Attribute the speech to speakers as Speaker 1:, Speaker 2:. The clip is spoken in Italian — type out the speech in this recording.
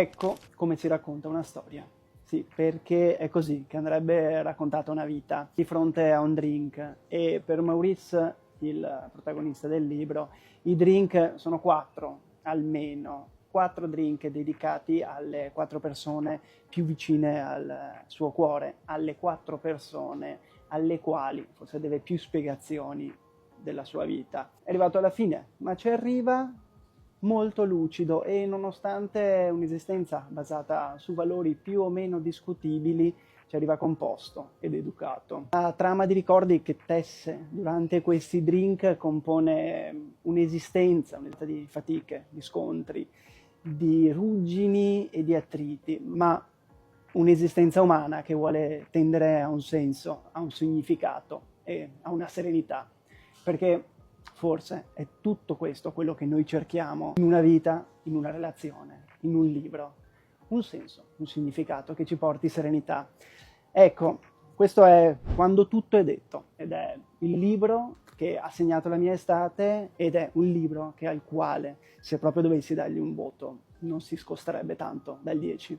Speaker 1: Ecco come si racconta una storia. Sì, perché è così che andrebbe raccontata una vita, di fronte a un drink. E per Maurice, il protagonista del libro, i drink sono 4, almeno. 4 drink dedicati alle 4 persone più vicine al suo cuore, alle 4 persone alle quali forse deve più spiegazioni della sua vita. È arrivato alla fine, ma ci arriva molto lucido e nonostante un'esistenza basata su valori più o meno discutibili, ci arriva composto ed educato. La trama di ricordi che tesse durante questi drink compone un'esistenza di fatiche, di scontri, di ruggini e di attriti, ma un'esistenza umana che vuole tendere a un senso, a un significato e a una serenità. Perché forse è tutto questo quello che noi cerchiamo in una vita, in una relazione, in un libro. Un senso, un significato che ci porti serenità. Ecco, questo è Quando tutto è detto ed è il libro che ha segnato la mia estate ed è un libro al quale, se proprio dovessi dargli un voto, non si scosterebbe tanto dal 10.